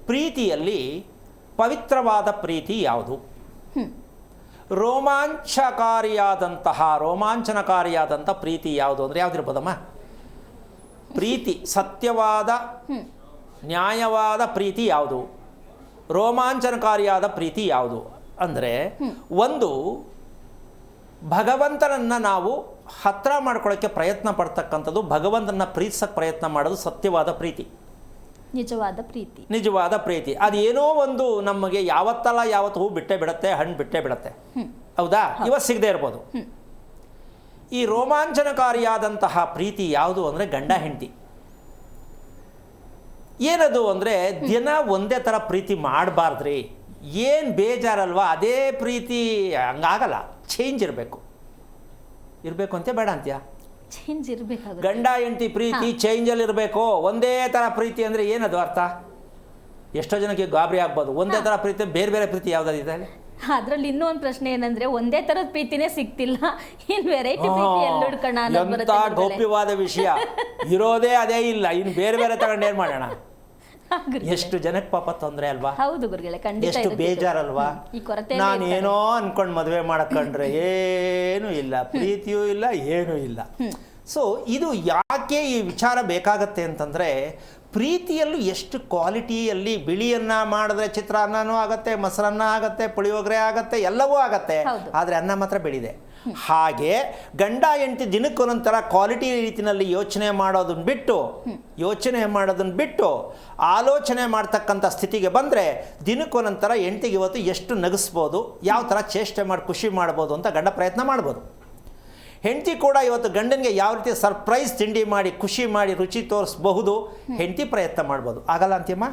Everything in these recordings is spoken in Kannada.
ಪ್ರೀತಿಯಲ್ಲಿ ಪವಿತ್ರವಾದ ಪ್ರೀತಿ ಯಾವುದು? ರೋಮಾಂಚನಕಾರಿಯಾದಂಥ ಪ್ರೀತಿ ಯಾವುದು ಅಂದರೆ ಯಾವುದಿರ್ಬೋದಮ್ಮ? ಪ್ರೀತಿ ಸತ್ಯವಾದ ನ್ಯಾಯವಾದ ಪ್ರೀತಿ ಯಾವುದು? ರೋಮಾಂಚನಕಾರಿಯಾದ ಪ್ರೀತಿ ಯಾವುದು ಅಂದರೆ, ಒಂದು ಭಗವಂತನನ್ನು ನಾವು ಹತ್ರ ಮಾಡ್ಕೊಳ್ಳೋಕ್ಕೆ ಪ್ರಯತ್ನ ಪಡ್ತಕ್ಕಂಥದ್ದು, ಭಗವಂತನ ಪ್ರೀತಿಸಕ್ಕೆ ಪ್ರಯತ್ನ ಮಾಡೋದು ಸತ್ಯವಾದ ಪ್ರೀತಿ, ನಿಜವಾದ ಪ್ರೀತಿ. ಅದೇನೋ ಒಂದು ನಮಗೆ ಯಾವತ್ತಲ್ಲ ಯಾವತ್ತು ಹೂ ಬಿಟ್ಟೇ ಬಿಡುತ್ತೆ, ಹಣ್ಣು ಬಿಟ್ಟೇ ಬಿಡುತ್ತೆ, ಹೌದಾ? ಇವತ್ತು ಸಿಗದೆ ಇರ್ಬೋದು. ಈ ರೋಮಾಂಚನಕಾರಿಯಾದಂತಹ ಪ್ರೀತಿ ಯಾವುದು ಅಂದರೆ ಗಂಡ ಹೆಂಡತಿ. ಏನದು ಅಂದರೆ, ದಿನ ಒಂದೇ ಥರ ಪ್ರೀತಿ ಮಾಡಬಾರ್ದ್ರಿ. ಏನು ಬೇಜಾರಲ್ವಾ? ಅದೇ ಪ್ರೀತಿ ಹಂಗಾಗಲ್ಲ, ಚೇಂಜ್ ಇರಬೇಕು ಅಂತೆ ಬೇಡ ಅಂತ್ಯ? ಚೇಂಜ್ ಇರಬೇಕು. ಗಂಡ ಹೆಂಡತಿ ಪ್ರೀತಿ ಚೇಂಜಲ್ಲಿ ಇರಬೇಕು. ಒಂದೇ ಥರ ಪ್ರೀತಿ ಅಂದರೆ ಏನದು ಅರ್ಥ? ಎಷ್ಟೋ ಜನಕ್ಕೆ ಗಾಬರಿ ಆಗ್ಬೋದು. ಒಂದೇ ಥರ ಪ್ರೀತಿ, ಬೇರೆ ಬೇರೆ ಪ್ರೀತಿ ಯಾವುದಾದಿದೆ? ಅದರಲ್ಲಿ ಇನ್ನೂ ಒಂದು ಪ್ರಶ್ನೆ ಏನಂದ್ರೆ, ಒಂದೇ ಥರದ ಪ್ರೀತಿನೇ ಸಿಗ್ತಿಲ್ಲ, ಇನ್ನು ವೆರೈಟಿ ಪ್ರೀತಿ ಎಲ್ಲಿ ಹುಡ್ಕೋಣ ಅನ್ನೋದು ಎಂಥ ಗೌಪ್ಯವಾದ ವಿಷಯ. ಇರೋದೇ ಅದೇ ಇಲ್ಲ, ಇನ್ನು ಬೇರೆ ಬೇರೆ ತಗೊಂಡು ಏನು ಮಾಡೋಣ? ಎಷ್ಟು ಜನಕ್ಕೆ ಪಾಪ ತೊಂದರೆ ಅಲ್ವಾ? ಹೌದು ಗುರುಗಳೇ, ಖಂಡಿತ. ಎಷ್ಟು ಬೇಜಾರಲ್ವಾ? ನಾನು ಏನೋ ಅನ್ಕೊಂಡು ಮದುವೆ ಮಾಡಕೊಂಡ್ರೆ ಏನೂ ಇಲ್ಲ, ಪ್ರೀತಿಯೂ ಇಲ್ಲ, ಏನೂ ಇಲ್ಲ. ಸೊ ಇದು ಯಾಕೆ ಈ ವಿಚಾರ ಬೇಕಾಗತ್ತೆ ಅಂತಂದರೆ, ಪ್ರೀತಿಯಲ್ಲೂ ಎಷ್ಟು ಕ್ವಾಲಿಟಿಯಲ್ಲಿ, ಬಿಳಿಯನ್ನ ಮಾಡಿದ್ರೆ ಚಿತ್ರಾನ್ನನೂ ಆಗುತ್ತೆ, ಮೊಸರನ್ನ ಆಗುತ್ತೆ, ಪುಳಿಯೋಗರೆ ಆಗುತ್ತೆ, ಎಲ್ಲವೂ ಆಗುತ್ತೆ, ಆದರೆ ಅನ್ನ ಮಾತ್ರ ಬೆಳಿದೆ. ಹಾಗೆ ಗಂಡ ಹೆಂಡತಿ ದಿನಕ್ಕೊಂದೊಂಥರ ಕ್ವಾಲಿಟಿ ರೀತಿಯಲ್ಲಿ ಯೋಚನೆ ಮಾಡೋದನ್ನ ಬಿಟ್ಟು ಆಲೋಚನೆ ಮಾಡ್ತಕ್ಕಂಥ ಸ್ಥಿತಿಗೆ ಬಂದರೆ, ದಿನಕ್ಕೊಂದೊಂಥರ ಹೆಂಡತಿಗೆ ಇವತ್ತು ಎಷ್ಟು ನಗಿಸ್ಬೋದು, ಯಾವ ಥರ ಚೇಷ್ಟೆ ಮಾಡಿ ಖುಷಿ ಮಾಡ್ಬೋದು ಅಂತ ಗಂಡ ಪ್ರಯತ್ನ ಮಾಡ್ಬೋದು. ಹೆಂಡತಿ ಕೂಡ ಇವತ್ತು ಗಂಡನಿಗೆ ಯಾವ ರೀತಿ ಸರ್ಪ್ರೈಸ್ ತಿಂಡಿ ಮಾಡಿ ಖುಷಿ ಮಾಡಿ ರುಚಿ ತೋರಿಸಬಹುದು, ಹೆಂಡತಿ ಪ್ರಯತ್ನ ಮಾಡ್ಬೋದು. ಆಗಲ್ಲ ಅಂತೀಮ್ಮ?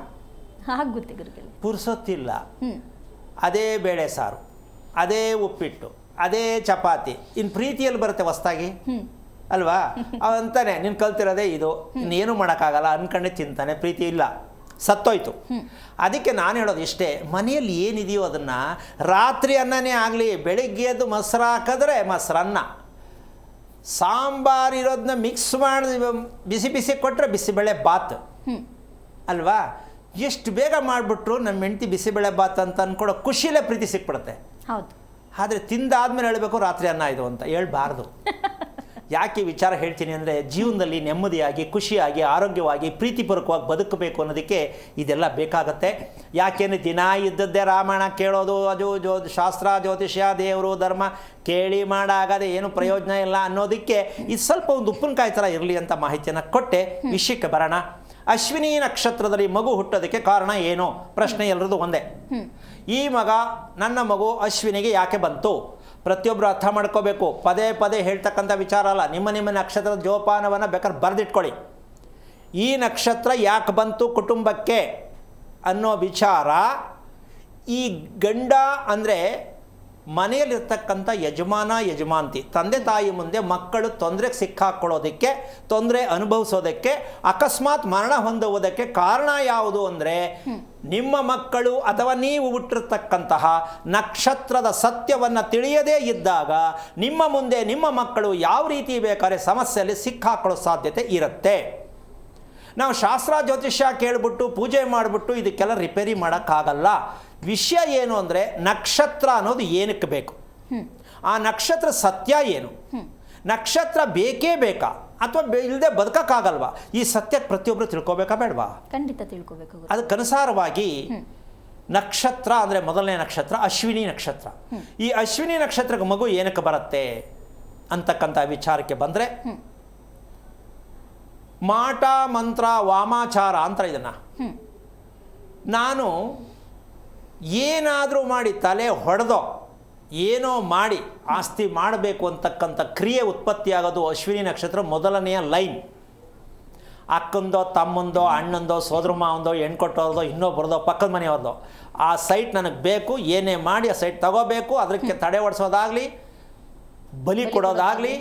ಪುರ್ಸೊತ್ತಿಲ್ಲ, ಅದೇ ಬೇಳೆ ಸಾರು, ಅದೇ ಉಪ್ಪಿಟ್ಟು, ಅದೇ ಚಪಾತಿ. ಇನ್ನು ಪ್ರೀತಿಯಲ್ಲಿ ಬರುತ್ತೆ ಹೊಸ್ದಾಗಿ ಅಲ್ವಾ? ಅವಂತಾನೆ ನೀನು ಕಲ್ತಿರೋದೇ ಇದು, ಇನ್ನೇನು ಮಾಡೋಕ್ಕಾಗಲ್ಲ ಅನ್ಕೊಂಡೆ ತಿಂತಾನೆ, ಪ್ರೀತಿ ಇಲ್ಲ, ಸತ್ತೋಯ್ತು. ಅದಕ್ಕೆ ನಾನು ಹೇಳೋದು ಇಷ್ಟೇ, ಮನೆಯಲ್ಲಿ ಏನಿದೆಯೋ ಅದನ್ನು, ರಾತ್ರಿ ಅನ್ನನೇ ಆಗಲಿ, ಬೆಳಿಗ್ಗೆ ಎದ್ದು ಮೊಸರು ಹಾಕಿದ್ರೆ ಮೊಸರನ್ನ, ಸಾಂಬಾರು ಇರೋದನ್ನ ಮಿಕ್ಸ್ ಮಾಡಿ ಬಿಸಿ ಬಿಸಿ ಕೊಟ್ಟರೆ ಬಿಸಿಬೇಳೆ ಬಾತ್ ಅಲ್ವಾ? ಎಷ್ಟು ಬೇಗ ಮಾಡಿಬಿಟ್ರು ನಮ್ಮ ಹೆಂಡತಿ ಬಿಸಿಬೇಳೆ ಬಾತ್ ಅಂತ ಅಂದ್ಕೊಡೋ ಖುಷಿಲೇ ಪ್ರೀತಿ ಸಿಕ್ಬಿಡುತ್ತೆ. ಹೌದು. ಆದರೆ ತಿಂದಾದ್ಮೇಲೆ ಹೇಳಬೇಕು ರಾತ್ರಿ ಅನ್ನ ಇದು ಅಂತ ಹೇಳ್ಬಾರ್ದು. ಯಾಕೆ ವಿಚಾರ ಹೇಳ್ತೀನಿ ಅಂದರೆ, ಜೀವನದಲ್ಲಿ ನೆಮ್ಮದಿಯಾಗಿ ಖುಷಿಯಾಗಿ ಆರೋಗ್ಯವಾಗಿ ಪ್ರೀತಿಪೂರ್ವಕವಾಗಿ ಬದುಕಬೇಕು ಅನ್ನೋದಕ್ಕೆ ಇದೆಲ್ಲ ಬೇಕಾಗತ್ತೆ. ಯಾಕೆಂದರೆ ದಿನ ಇದ್ದದ್ದೇ ರಾಮಾಯಣ ಕೇಳೋದು, ಅದು ಶಾಸ್ತ್ರ ಜ್ಯೋತಿಷ್ಯ ದೇವರು ಧರ್ಮ ಕೇಳಿ ಮಾಡಾಗದೆ ಏನು ಪ್ರಯೋಜನ ಇಲ್ಲ ಅನ್ನೋದಕ್ಕೆ ಇದು ಸ್ವಲ್ಪ ಒಂದು ಉಪ್ಪಿನಕಾಯಿ ಥರ ಇರಲಿ ಅಂತ ಮಾಹಿತಿಯನ್ನು ಕೊಟ್ಟೆ. ವಿಷಯಕ್ಕೆ ಬರೋಣ. ಅಶ್ವಿನಿ ನಕ್ಷತ್ರದಲ್ಲಿ ಮಗು ಹುಟ್ಟೋದಕ್ಕೆ ಕಾರಣ ಏನು? ಪ್ರಶ್ನೆ ಎಲ್ಲರದು ಒಂದೇ. ಈ ಮಗ, ನನ್ನ ಮಗು ಅಶ್ವಿನಿಗೆ ಯಾಕೆ ಬಂತು? ಪ್ರತಿಯೊಬ್ಬರು ಅರ್ಥ ಮಾಡ್ಕೋಬೇಕು. ಪದೇ ಪದೇ ಹೇಳ್ತಕ್ಕಂಥ ವಿಚಾರ ಅಲ್ಲ. ನಿಮ್ಮ ನಕ್ಷತ್ರದ ಜೋಪಾನವನ್ನು ಬೇಕಾದ್ರೆ ಬರೆದಿಟ್ಕೊಳ್ಳಿ. ಈ ನಕ್ಷತ್ರ ಯಾಕೆ ಬಂತು ಕುಟುಂಬಕ್ಕೆ ಅನ್ನೋ ವಿಚಾರ, ಈ ಗಂಡ ಅಂದರೆ ಮನೆಯಲ್ಲಿರ್ತಕ್ಕಂಥ ಯಜಮಾನತಿ, ತಂದೆ ತಾಯಿ ಮುಂದೆ ಮಕ್ಕಳು ತೊಂದರೆಗೆ ಸಿಕ್ಕಾಕೊಳ್ಳೋದಕ್ಕೆ, ತೊಂದರೆ ಅನುಭವಿಸೋದಕ್ಕೆ, ಅಕಸ್ಮಾತ್ ಮರಣ ಹೊಂದುವುದಕ್ಕೆ ಕಾರಣ ಯಾವುದು ಅಂದರೆ, ನಿಮ್ಮ ಮಕ್ಕಳು ಅಥವಾ ನೀವು ಹುಟ್ಟಿರ್ತಕ್ಕಂತಹ ನಕ್ಷತ್ರದ ಸತ್ಯವನ್ನು ತಿಳಿಯದೇ ಇದ್ದಾಗ ನಿಮ್ಮ ಮುಂದೆ ನಿಮ್ಮ ಮಕ್ಕಳು ಯಾವ ರೀತಿ ಬೇಕಾದ್ರೆ ಸಮಸ್ಯೆಯಲ್ಲಿ ಸಿಕ್ಕಾಕೊಳ್ಳೋ ಸಾಧ್ಯತೆ ಇರುತ್ತೆ. ನಾವು ಶಾಸ್ತ್ರ ಜ್ಯೋತಿಷ್ಯ ಕೇಳಿಬಿಟ್ಟು ಪೂಜೆ ಮಾಡಿಬಿಟ್ಟು ಇದಕ್ಕೆಲ್ಲ ರಿಪೇರಿ ಮಾಡೋಕ್ಕಾಗಲ್ಲ. ವಿಷಯ ಏನು ಅಂದರೆ, ನಕ್ಷತ್ರ ಅನ್ನೋದು ಏನಕ್ಕೆ ಬೇಕು, ಆ ನಕ್ಷತ್ರ ಸತ್ಯ ಏನು, ನಕ್ಷತ್ರ ಬೇಕೇ ಬೇಕಾ ಅಥವಾ ಇಲ್ಲದೆ ಬದುಕಕ್ಕಾಗಲ್ವಾ? ಈ ಸತ್ಯ ಪ್ರತಿಯೊಬ್ಬರು ತಿಳ್ಕೊಬೇಕಾ ಬೇಡವಾ? ಖಂಡಿತ ತಿಳ್ಕೊಬೇಕು. ಅದಕ್ಕನುಸಾರವಾಗಿ ನಕ್ಷತ್ರ ಅಂದರೆ ಮೊದಲನೇ ನಕ್ಷತ್ರ ಅಶ್ವಿನಿ ನಕ್ಷತ್ರ. ಈ ಅಶ್ವಿನಿ ನಕ್ಷತ್ರಕ್ಕೆ ಮಗು ಏನಕ್ಕೆ ಬರುತ್ತೆ ಅಂತಕ್ಕಂಥ ವಿಚಾರಕ್ಕೆ ಬಂದರೆ, ಮಾಟ ಮಂತ್ರ ವಾಮಾಚಾರ ಅಂತ ಇದನ್ನು ನಾನು ಏನಾದರೂ ಮಾಡಿ ತಲೆ ಹೊಡೆದೋ ಏನೋ ಮಾಡಿ ಆಸ್ತಿ ಮಾಡಬೇಕು ಅಂತಕ್ಕಂಥ ಕ್ರಿಯೆ ಉತ್ಪತ್ತಿಯಾಗೋದು ಅಶ್ವಿನಿ ನಕ್ಷತ್ರ ಮೊದಲನೆಯ ಲೈನ್. ಅಕ್ಕಂದೋ ತಮ್ಮಂದೋ ಅಣ್ಣಂದೋ ಸೋದರ ಮಾವಂದೋ ಹೆಣ್ಣು ಕೊಟ್ಟೋರ್ದೋ ಇನ್ನೊಬ್ಬರದೋ ಪಕ್ಕದ ಮನೆಯವ್ರದೋ ಆ ಸೈಟ್ ನನಗೆ ಬೇಕು, ಏನೇ ಮಾಡಿ ಆ ಸೈಟ್ ತಗೋಬೇಕು, ಅದಕ್ಕೆ ತಡೆ ಹೊಡಿಸೋದಾಗಲಿ, ಬಲಿ ಕೊಡೋದಾಗಲಿ,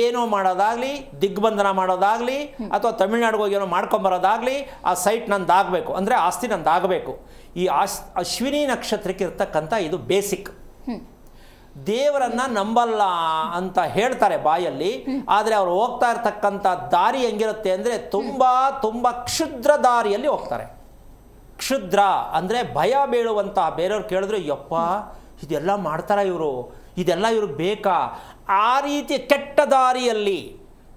ಏನೋ ಮಾಡೋದಾಗಲಿ, ದಿಗ್ಬಂಧನ ಮಾಡೋದಾಗಲಿ, ಅಥವಾ ತಮಿಳ್ನಾಡಿಗೆ ಹೋಗಿ ಏನೋ ಮಾಡ್ಕೊಂಬರೋದಾಗಲಿ, ಆ ಸೈಟ್ ನಂದಾಗಬೇಕು ಅಂದರೆ ಆಸ್ತಿ ನಂದಾಗಬೇಕು. ಈ ಅಶ್ವಿನಿ ನಕ್ಷತ್ರಕ್ಕೆ ಇರ್ತಕ್ಕಂಥ ಇದು ಬೇಸಿಕ್. ದೇವರನ್ನು ನಂಬಲ್ಲ ಅಂತ ಹೇಳ್ತಾರೆ ಬಾಯಲ್ಲಿ, ಆದರೆ ಅವರು ಹೋಗ್ತಾ ಇರ್ತಕ್ಕಂಥ ದಾರಿ ಹೆಂಗಿರುತ್ತೆ ಅಂದರೆ ತುಂಬ ತುಂಬ ಕ್ಷುದ್ರ ದಾರಿಯಲ್ಲಿ ಹೋಗ್ತಾರೆ. ಕ್ಷುದ್ರ ಅಂದರೆ ಭಯ ಬೀಳುವಂತಹ, ಬೇರೆಯವ್ರು ಕೇಳಿದ್ರೆ ಯಪ್ಪ ಇದೆಲ್ಲ ಮಾಡ್ತಾರ ಇವರು, ಇದೆಲ್ಲ ಇವ್ರಿಗೆ ಬೇಕಾ, ಆ ರೀತಿ ಕೆಟ್ಟ ದಾರಿಯಲ್ಲಿ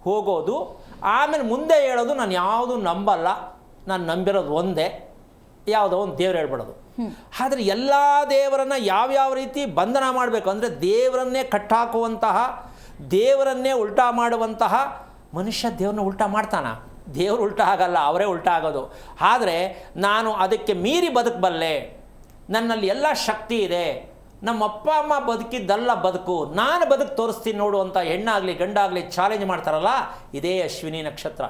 ಹೋಗೋದು. ಆಮೇಲೆ ಮುಂದೆ ಹೇಳೋದು ನಾನು ಯಾವುದು ನಂಬಲ್ಲ, ನಾನು ನಂಬಿರೋದು ಒಂದೇ, ಯಾವುದೋ ಒಂದು ದೇವ್ರು ಹೇಳ್ಬಿಡೋದು. ಆದರೆ ಎಲ್ಲ ದೇವರನ್ನು ಯಾವ್ಯಾವ ರೀತಿ ಬಂಧನ ಮಾಡಬೇಕು ಅಂದರೆ ದೇವರನ್ನೇ ಕಟ್ಟಾಕುವಂತಹ, ದೇವರನ್ನೇ ಉಲ್ಟಾ ಮಾಡುವಂತಹ ಮನುಷ್ಯ ದೇವ್ರನ್ನ ಉಲ್ಟಾ ಮಾಡ್ತಾನ? ದೇವರು ಉಲ್ಟಾ ಆಗಲ್ಲ, ಅವರೇ ಉಲ್ಟಾ ಆಗೋದು. ಆದರೆ ನಾನು ಅದಕ್ಕೆ ಮೀರಿ ಬದುಕಬಲ್ಲೆ, ನನ್ನಲ್ಲಿ ಎಲ್ಲ ಶಕ್ತಿ ಇದೆ, ನಮ್ಮ ಅಪ್ಪ ಅಮ್ಮ ಬದುಕಿದ್ದಲ್ಲ ಬದುಕು, ನಾನು ಬದುಕು ತೋರಿಸ್ತೀನಿ ನೋಡು ಅಂತ ಹೆಣ್ಣಾಗಲಿ ಗಂಡಾಗಲಿ ಚಾಲೆಂಜ್ ಮಾಡ್ತಾರಲ್ಲ, ಇದೇ ಅಶ್ವಿನಿ ನಕ್ಷತ್ರ.